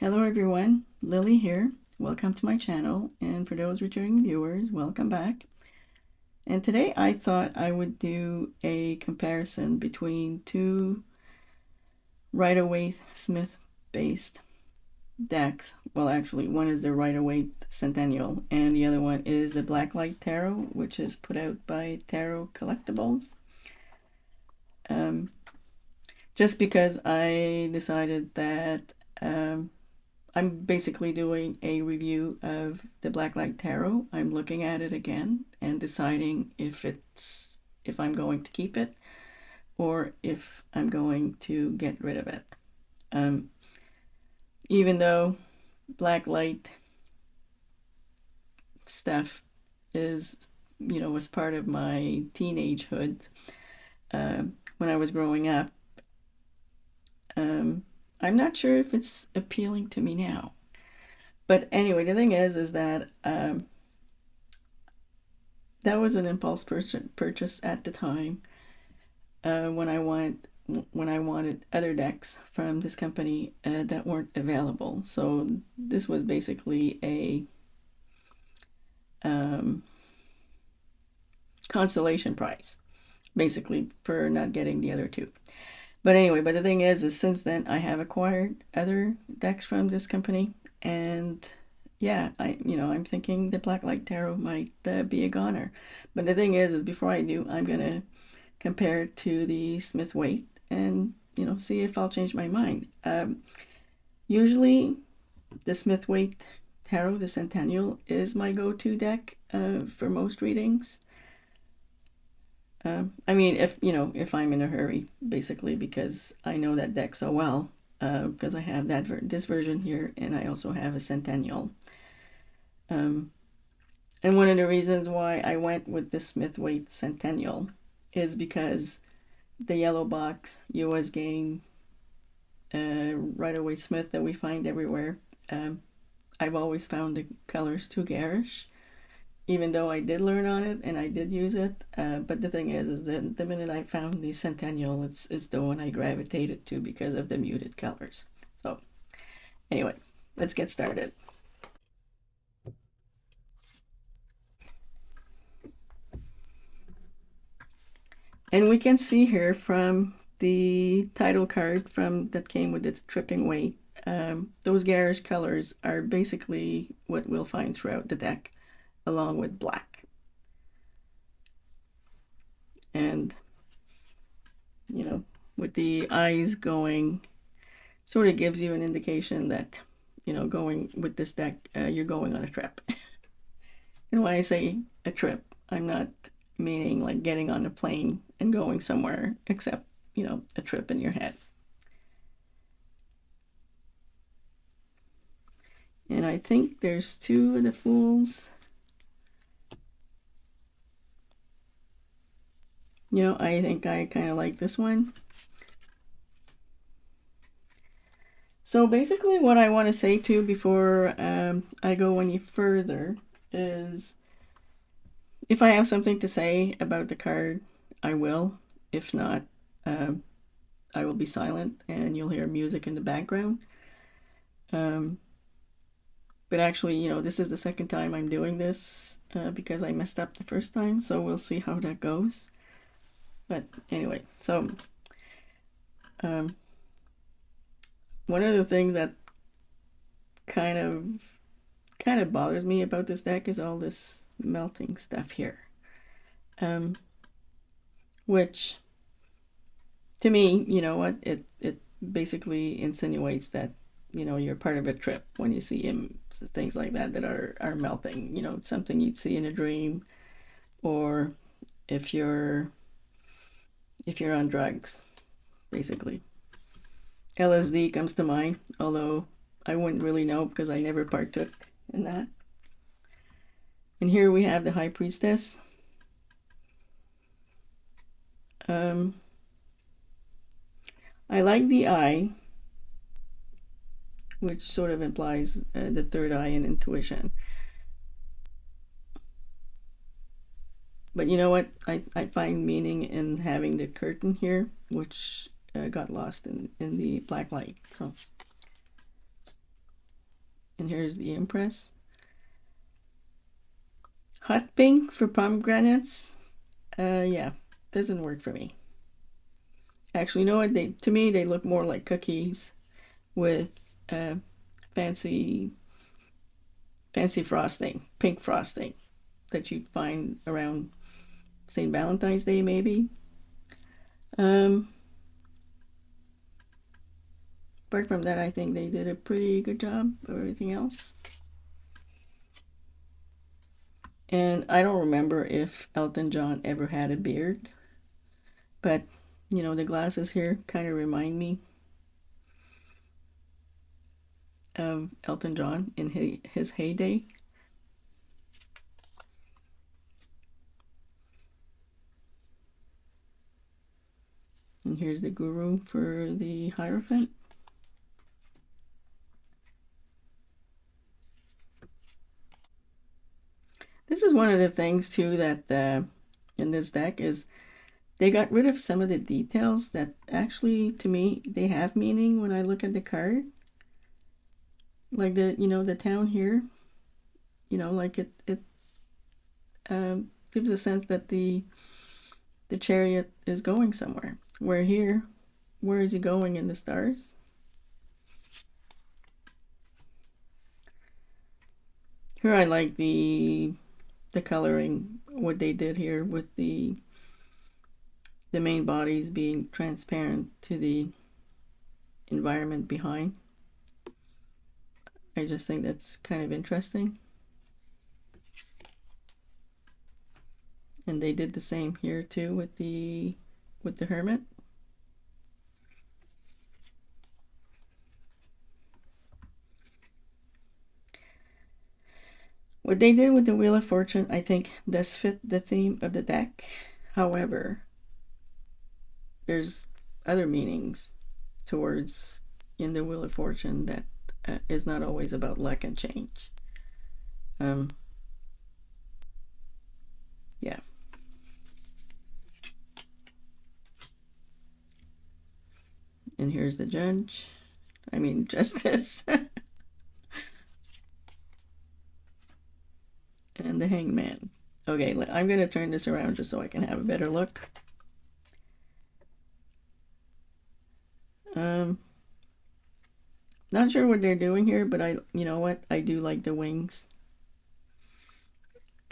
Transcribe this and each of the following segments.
Hello everyone, Lily here. Welcome to my channel, and for those returning viewers, welcome back. And today I thought I would do a comparison between two Rider-Waite Smith based decks. Well, actually, one is the Rider-Waite Centennial and the other one is the Blacklight Tarot, which is put out by Tarot Collectibles. Just because I decided that I'm basically doing a review of the Blacklight Tarot. I'm looking at it again and deciding if I'm going to keep it or if I'm going to get rid of it. Even though Blacklight stuff was part of my teenagehood when I was growing up, I'm not sure if it's appealing to me now. But anyway, the thing is that that was an impulse purchase at the time when I wanted other decks from this company that weren't available. So this was basically a consolation prize, basically, for not getting the other two. But anyway, the thing is since then I have acquired other decks from this company, and yeah, I'm thinking the Blacklight Tarot might be a goner. But the thing is before I do, I'm gonna compare it to the Smith-Waite and see if I'll change my mind. Usually the Smith-Waite Tarot, the Centennial, is my go-to deck for most readings. I mean, if I'm in a hurry, basically, because I know that deck so well, because I have this version here, and I also have a Centennial. And one of the reasons why I went with the Smith-Waite Centennial is because the yellow box US game Rider-Waite Smith that we find everywhere, I've always found the colors too garish, even though I did learn on it and I did use it. But the thing is that the minute I found the Centennial, it's the one I gravitated to because of the muted colors. So anyway, let's get started. And we can see here from the title card that came with the Tripping Weight, those garish colors are basically what we'll find throughout the deck, along with black. And with the eyes going, sort of gives you an indication that going with this deck, you're going on a trip. And when I say a trip, I'm not meaning like getting on a plane and going somewhere, except a trip in your head. And I think there's two of the Fools. I think I kind of like this one. So basically what I want to say too before I go any further is, if I have something to say about the card, I will. If not, I will be silent and you'll hear music in the background. But actually, this is the second time I'm doing this because I messed up the first time, so we'll see how that goes. But anyway, so one of the things that kind of bothers me about this deck is all this melting stuff here, which to me, it basically insinuates that you're part of a trip when you see things like that are melting. It's something you'd see in a dream, or if you're on drugs, basically. LSD comes to mind, although I wouldn't really know because I never partook in that. And here we have the High Priestess. I like the eye, which sort of implies the third eye and intuition. But you know what? I find meaning in having the curtain here, which got lost in the black light. So And here's the impress. Hot pink for pomegranates. Yeah, doesn't work for me. Actually, you know what? To me, they look more like cookies with fancy frosting, pink frosting that you'd find around St. Valentine's Day, maybe. Apart from that, I think they did a pretty good job of everything else. And I don't remember if Elton John ever had a beard, but you know, the glasses here kind of remind me of Elton John in his heyday. And here's the guru for the Hierophant. This is one of the things too that in this deck is they got rid of some of the details that actually, to me, they have meaning when I look at the card. Like the town here, like it gives a sense that the chariot is going somewhere. Where here, where is he going in the stars? Here I like the coloring, what they did here with the main bodies being transparent to the environment behind. I just think that's kind of interesting. And they did the same here too with the hermit. What they did with the Wheel of Fortune, I think, does fit the theme of the deck. However, there's other meanings towards in the Wheel of Fortune that is not always about luck and change. Yeah. And here's the judge. I mean, justice. And the hangman. Okay, I'm going to turn this around just so I can have a better look. Not sure what they're doing here, but you know what? I do like the wings.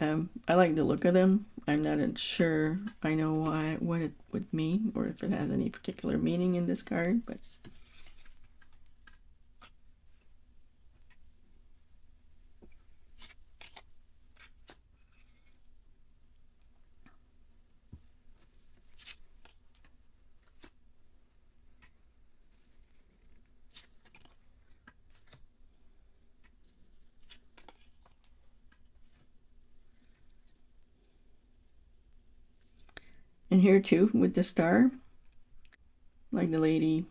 I like the look of them. I'm not sure I know what it would mean or if it has any particular meaning in this card, but and here too with the star, like the lady.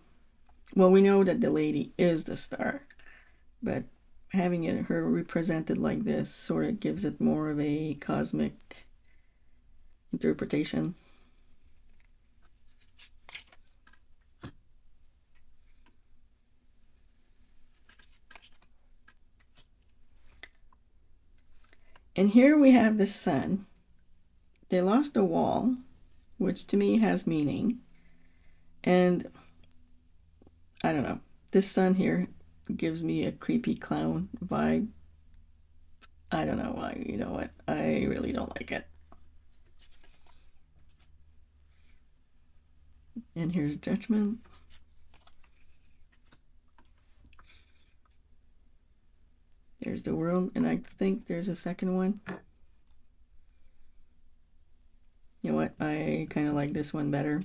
Well, we know that the lady is the star, but having her represented like this sort of gives it more of a cosmic interpretation. And here we have the sun. They lost a wall, which to me has meaning. And I don't know, this sun here gives me a creepy clown vibe. I don't know why. You know what? I really don't like it. And here's Judgment. There's the World, and I think there's a second one. You know what? I kind of like this one better.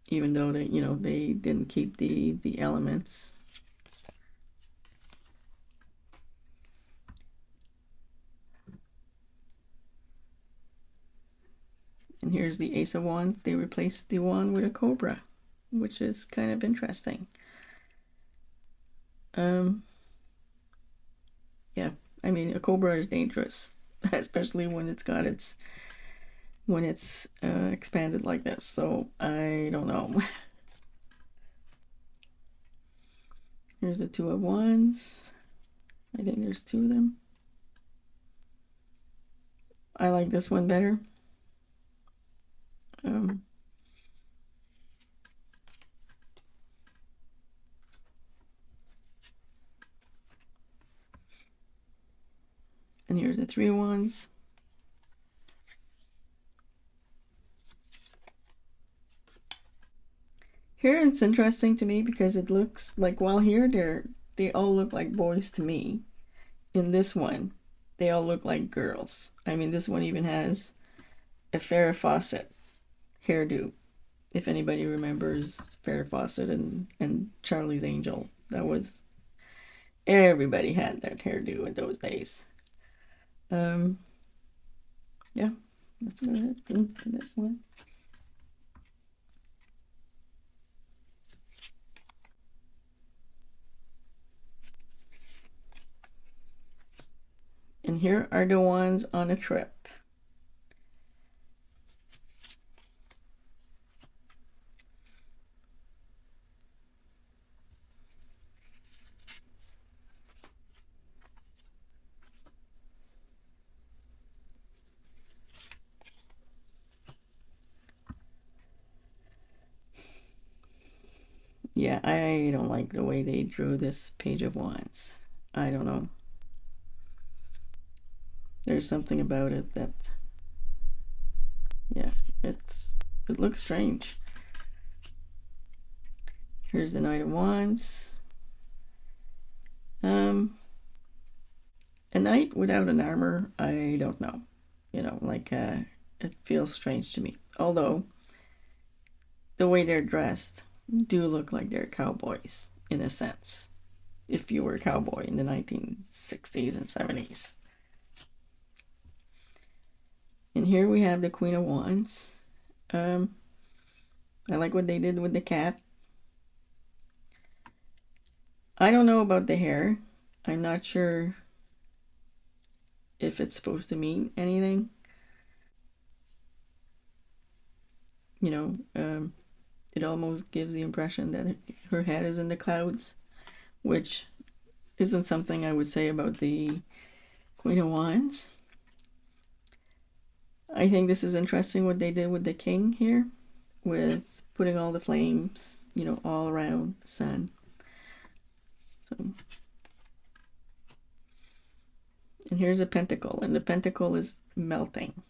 Even though they didn't keep the elements. And here's the Ace of Wands. They replaced the wand with a cobra, which is kind of interesting. Yeah, I mean, a cobra is dangerous, especially when it's expanded like this. So I don't know. Here's the two of wands. I think there's two of them. I like this one better. And here's the three of wands. Here it's interesting to me because it looks like, while here they all look like boys to me. In this one, they all look like girls. I mean, this one even has a Farrah Fawcett hairdo. If anybody remembers Farrah Fawcett and Charlie's Angel, that was, everybody had that hairdo in those days. Yeah, that's about it for this one. And here are the ones on a trip. Yeah, I don't like the way they drew this page of wands. I don't know. There's something about it that, yeah, it looks strange. Here's the Knight of Wands. A knight without an armor, I don't know. You know, like, it feels strange to me. Although, the way they're dressed do look like they're cowboys, in a sense. If you were a cowboy in the 1960s and 70s. And here we have the Queen of Wands. I like what they did with the cat. I don't know about the hair. I'm not sure if it's supposed to mean anything. You know, it almost gives the impression that her head is in the clouds, which isn't something I would say about the Queen of Wands. I think this is interesting what they did with the king here, with putting all the flames, you know, all around the sun. So, and here's a pentacle, and the pentacle is melting.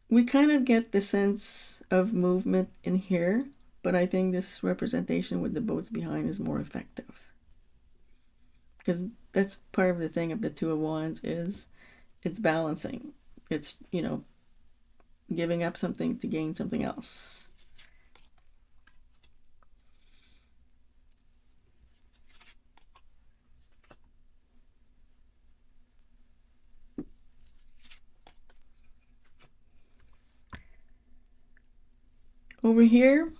We kind of get the sense of movement in here, but I think this representation with the boats behind is more effective. Because that's part of the thing of the Two of Wands, is it's balancing. It's, you know, giving up something to gain something else. Over here,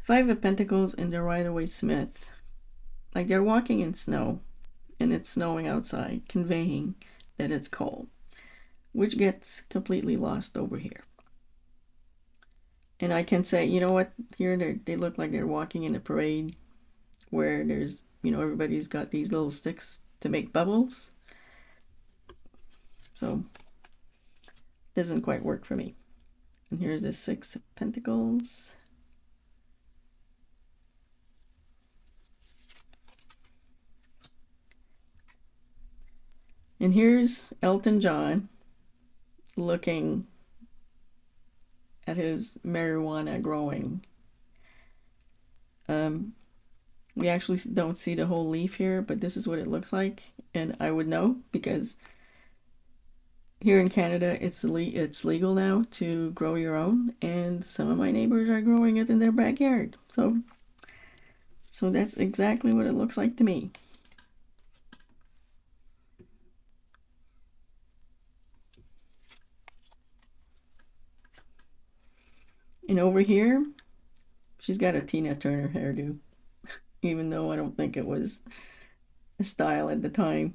Five of Pentacles and the Rider-Waite-Smith. Like they're walking in snow, and it's snowing outside, conveying that it's cold, which gets completely lost over here. And I can say, you know what, here they look like they're walking in a parade where there's, you know, everybody's got these little sticks to make bubbles. So, doesn't quite work for me. And here's the Six of Pentacles. And here's Elton John looking at his marijuana growing. We actually don't see the whole leaf here, but this is what it looks like. And I would know because here in Canada, it's legal now to grow your own, and some of my neighbors are growing it in their backyard. So that's exactly what it looks like to me. And over here, she's got a Tina Turner hairdo, even though I don't think it was a style at the time.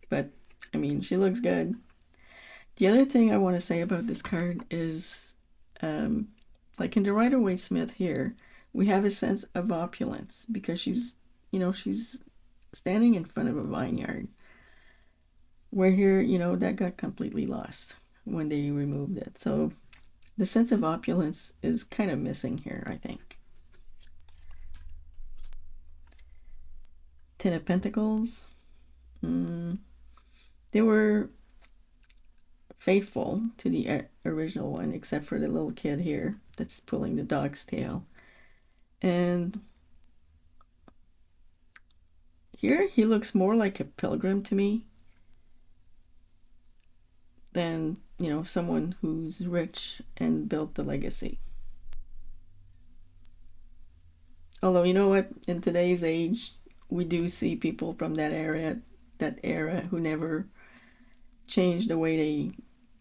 But, I mean, she looks good. The other thing I want to say about this card is like in the Rider-Waite-Smith here, we have a sense of opulence because she's standing in front of a vineyard. Where here, that got completely lost when they removed it. So the sense of opulence is kind of missing here, I think. Ten of Pentacles. They were faithful to the original one, except for the little kid here that's pulling the dog's tail. And here he looks more like a pilgrim to me than, someone who's rich and built the legacy. Although, you know what, in today's age, we do see people from that era who never changed the way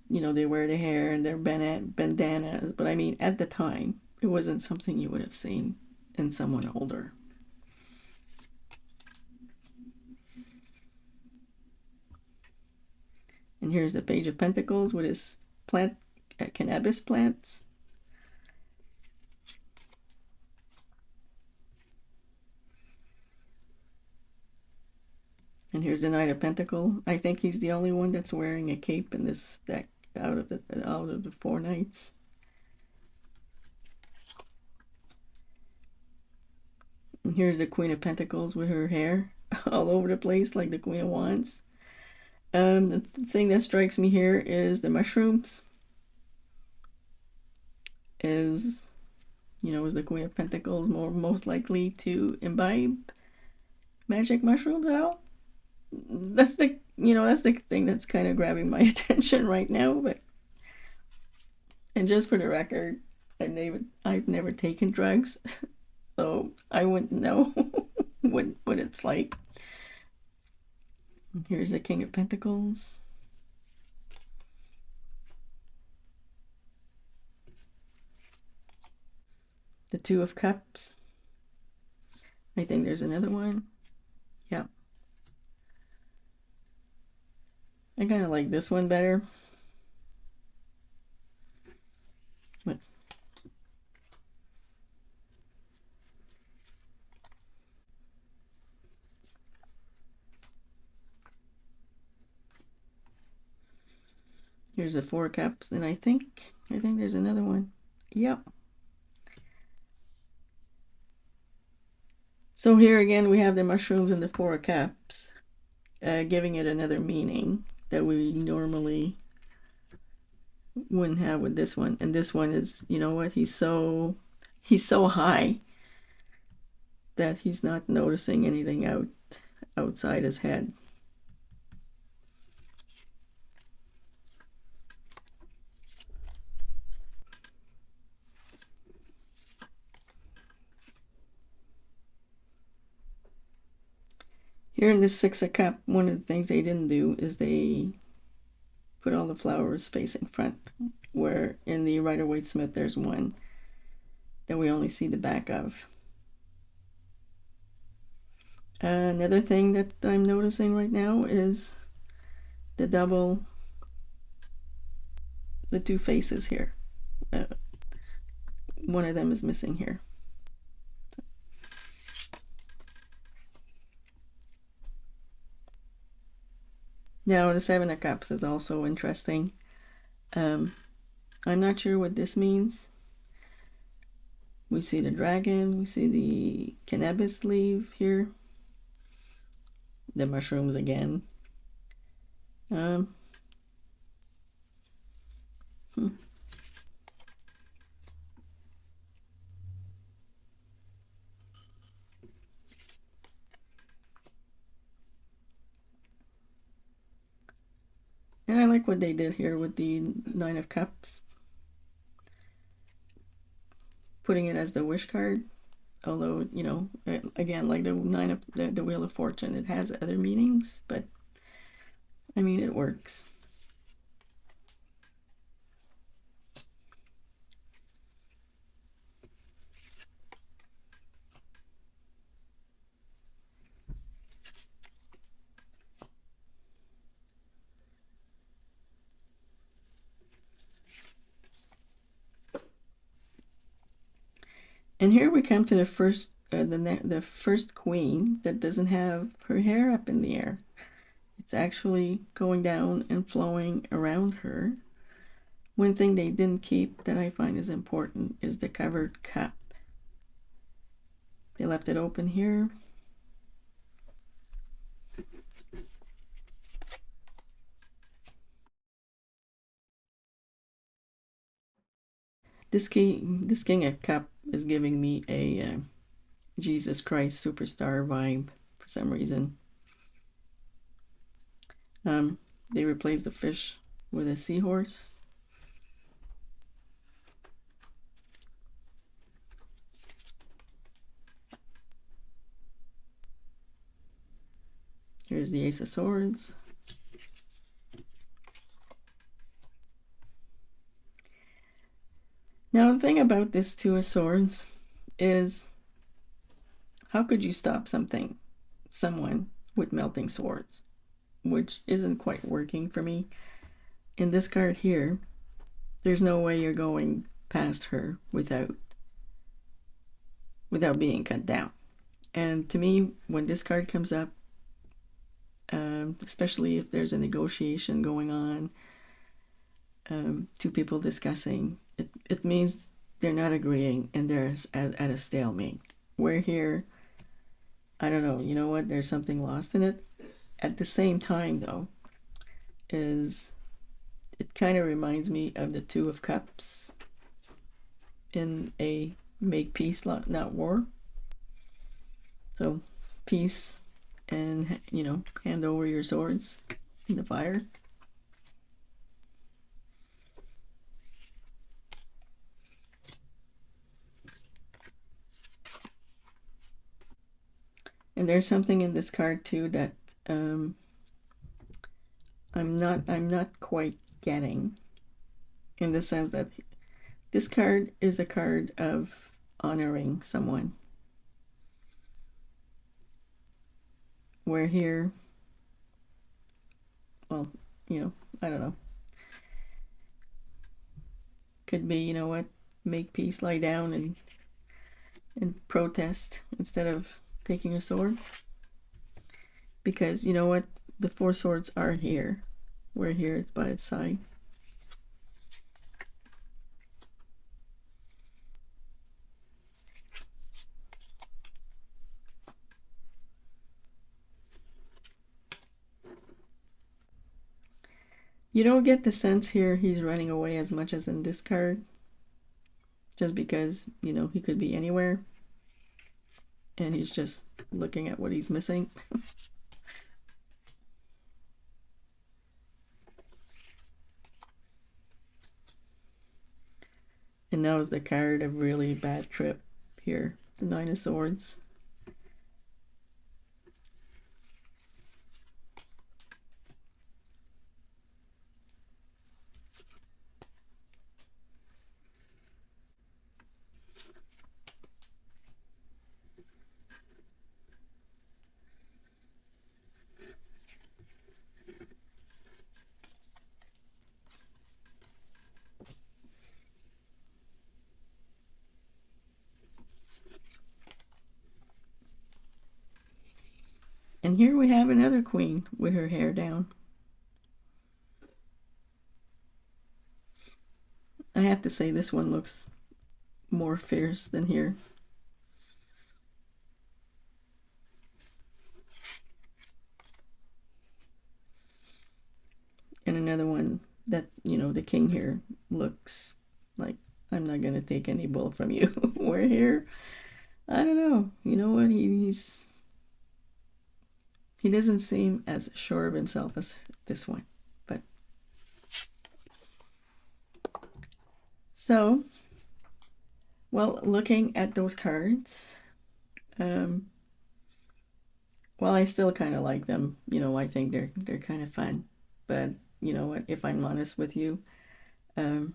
they wear their hair and their bandanas. But I mean, at the time, it wasn't something you would have seen in someone older. And here's the Page of Pentacles with his cannabis plants. And here's the Knight of Pentacles. I think he's the only one that's wearing a cape in this deck out of the four knights. And here's the Queen of Pentacles with her hair all over the place like the Queen of Wands. The thing that strikes me here is the mushrooms. Is the Queen of Pentacles most likely to imbibe magic mushrooms at all? That's the thing that's kind of grabbing my attention right now. And just for the record, I've never taken drugs, so I wouldn't know what it's like. Here's the King of Pentacles. The Two of Cups. I think there's another one. Yep. I kind of like this one better. But here's the Four of Cups, and I think there's another one. Yep. So here again we have the mushrooms and the Four of Cups, giving it another meaning that we normally wouldn't have with this one. And this one is, he's so high that he's not noticing anything outside his head. Here in this Six of Cups, one of the things they didn't do is they put all the flowers facing front, where in the Rider-Waite-Smith there's one that we only see the back of. Another thing that I'm noticing right now is the two faces here. One of them is missing here. Now the Seven of Cups is also interesting. I'm not sure what this means. We see the dragon, we see the cannabis leaf here, the mushrooms again. And I like what they did here with the Nine of Cups, putting it as the wish card. Although, again, like the the Wheel of Fortune, it has other meanings, but I mean, it works. And here we come to the first queen that doesn't have her hair up in the air. It's actually going down and flowing around her. One thing they didn't keep that I find is important is the covered cup. They left it open here. This king of cup is giving me a Jesus Christ superstar vibe for some reason. They replaced the fish with a seahorse. Here's the Ace of Swords. Now, the thing about this Two of Swords is, how could you stop someone with melting swords? Which isn't quite working for me. In this card here, there's no way you're going past her without being cut down. And to me, when this card comes up, especially if there's a negotiation going on, two people discussing, it means they're not agreeing and they're at a stalemate. We're here, I don't know, you know what, there's something lost in it. At the same time, though, is it kind of reminds me of the Two of Cups in a make peace, not war. So peace and, you know, hand over your swords in the fire. And there's something in this card too that I'm not quite getting, in the sense that this card is a card of honoring someone. Where here, well, you know, I don't know. Could be, you know what, make peace, lie down and protest instead of taking a sword. Because, you know what, the Four Swords are here. Where here it's by its side. You don't get the sense here he's running away as much as in this card. Just because, you know, he could be anywhere. And he's just looking at what he's missing. And now is the card of really bad trip here. The Nine of Swords. And here we have another queen with her hair down. I have to say this one looks more fierce than here. And another one that, you know, the king here looks like, I'm not going to take any bull from you. We're here. I don't know. You know what? He doesn't seem as sure of himself as this one. But so, well, looking at those cards, well, I still kind of like them. You know, I think they're kind of fun. But you know what? If I'm honest with you, I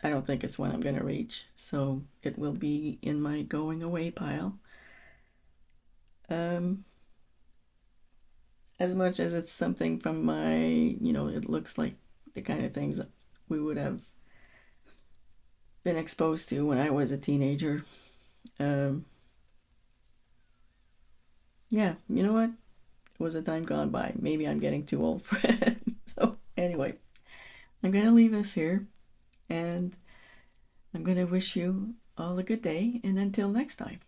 don't think it's one I'm going to reach. So it will be in my going away pile. As much as it's something from my, you know, it looks like the kind of things we would have been exposed to when I was a teenager. Um, yeah, you know what? It was a time gone by. Maybe I'm getting too old for it. So, anyway, I'm going to leave this here and I'm going to wish you all a good day and until next time.